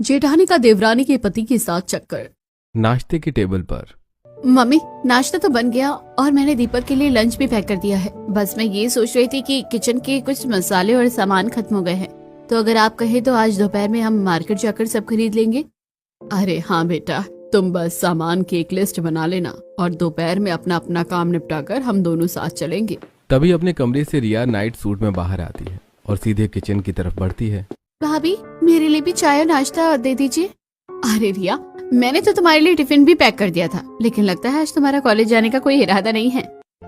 जेठानी का देवरानी के पति के साथ चक्कर। नाश्ते की टेबल पर। मम्मी, नाश्ता तो बन गया और मैंने दीपक के लिए लंच भी पैक कर दिया है। बस मैं ये सोच रही थी कि किचन के कुछ मसाले और सामान खत्म हो गए हैं, तो अगर आप कहे तो आज दोपहर में हम मार्केट जाकर सब खरीद लेंगे। अरे हाँ बेटा, तुम बस सामान की एक लिस्ट बना लेना और दोपहर में अपना अपना काम निपटाकर हम दोनों साथ चलेंगे। तभी अपने कमरे से रिया नाइट सूट में बाहर आती है और सीधे किचन की तरफ बढ़ती है। भाभी, मेरे लिए भी चाय और नाश्ता दे दीजिए। अरे रिया, मैंने तो तुम्हारे लिए टिफिन भी पैक कर दिया था, लेकिन लगता है आज तुम्हारा कॉलेज जाने का कोई इरादा नहीं है।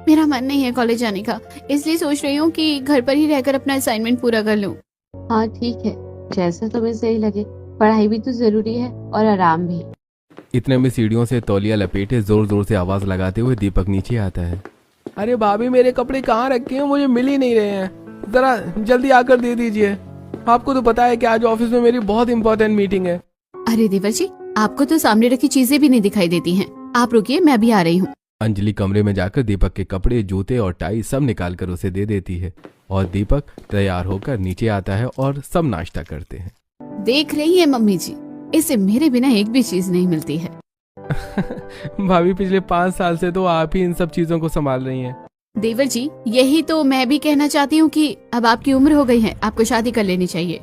मेरा मन नहीं है कॉलेज जाने का, इसलिए सोच रही हूँ कि घर पर ही रहकर अपना असाइनमेंट पूरा कर लूँ। हाँ ठीक है, जैसा तुम्हें सही लगे। पढ़ाई भी तो जरूरी है और आराम भी। इतने में सीढ़ियों से तौलिया लपेटे जोर जोर से आवाज लगाते हुए दीपक नीचे आता है। अरे भाभी, मेरे कपड़े कहाँ रखे हैं? मुझे मिल ही नहीं रहे हैं, जरा जल्दी आकर दे दीजिए। आपको तो पता है कि आज ऑफिस में मेरी बहुत इंपॉर्टेंट मीटिंग है। अरे देवर जी, आपको तो सामने रखी चीजें भी नहीं दिखाई देती हैं। आप रुकिए, मैं भी आ रही हूँ। अंजलि कमरे में जाकर दीपक के कपड़े, जूते और टाई सब निकाल कर उसे दे देती है और दीपक तैयार होकर नीचे आता है और सब नाश्ता करते हैं। देख रही है मम्मी जी, इसे मेरे बिना एक भी चीज नहीं मिलती है। भाभी, पिछले 5 साल से तो आप ही इन सब चीजों को संभाल रही हैं। देवर जी, यही तो मैं भी कहना चाहती हूँ कि अब आपकी उम्र हो गई है, आपको शादी कर लेनी चाहिए।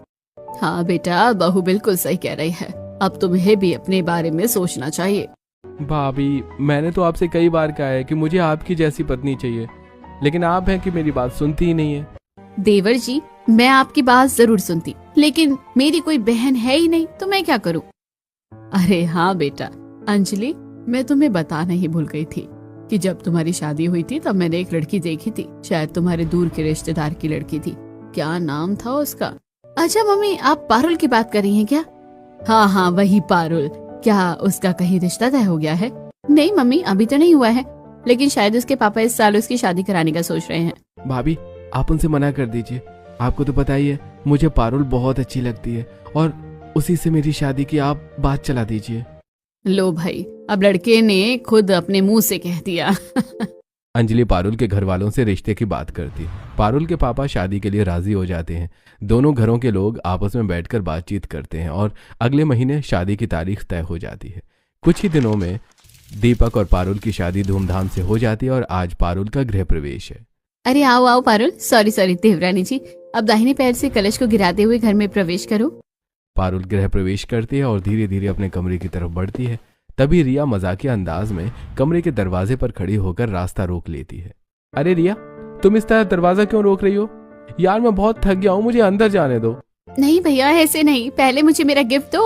हाँ बेटा, बहू बिल्कुल सही कह रही है, अब तुम्हें भी अपने बारे में सोचना चाहिए। भाभी, मैंने तो आपसे कई बार कहा है कि मुझे आपकी जैसी पत्नी चाहिए, लेकिन आप हैं कि मेरी बात सुनती ही नहीं है। देवर जी, मैं आपकी बात जरूर सुनती, लेकिन मेरी कोई बहन है ही नहीं, तो मैं क्या करूँ? अरे हाँ बेटा, अंजलि, मैं तुम्हें बताना ही भूल गई थी कि जब तुम्हारी शादी हुई थी तब मैंने एक लड़की देखी थी, शायद तुम्हारे दूर के रिश्तेदार की लड़की थी। क्या नाम था उसका? अच्छा मम्मी, आप पारुल की बात कर रही हैं क्या? हाँ हाँ, वही पारुल। क्या उसका कहीं रिश्ता तय हो गया है? नहीं मम्मी, अभी तो नहीं हुआ है, लेकिन शायद उसके पापा इस साल उसकी शादी कराने का सोच रहे हैं। भाभी, आप उनसे मना कर दीजिए। आपको तो पता ही है मुझे पारुल बहुत अच्छी लगती है और उसी से मेरी शादी की आप बात चला दीजिए। लो भाई, अब लड़के ने खुद अपने मुंह से कह दिया। अंजलि पारुल के घर वालों से रिश्ते की बात करती। पारुल के पापा शादी के लिए राजी हो जाते हैं। दोनों घरों के लोग आपस में बैठकर बातचीत करते हैं और अगले महीने शादी की तारीख तय हो जाती है। कुछ ही दिनों में दीपक और पारुल की शादी धूमधाम से हो जाती है और आज पारुल का गृह प्रवेश है। अरे आओ आओ पारुल, सॉरी देवरानी जी, अब दाहिने पैर से कलश को गिराते हुए घर में प्रवेश करो। पारुल गृह प्रवेश करती है और धीरे धीरे अपने कमरे की तरफ बढ़ती है। तभी रिया मजाकिया अंदाज में कमरे के दरवाजे पर खड़ी होकर रास्ता रोक लेती है। अरे रिया, तुम इस तरह दरवाजा क्यों रोक रही हो? यार, मैं बहुत थक गया हूँ, मुझे अंदर जाने दो। नहीं भैया, ऐसे नहीं, पहले मुझे मेरा गिफ्ट दो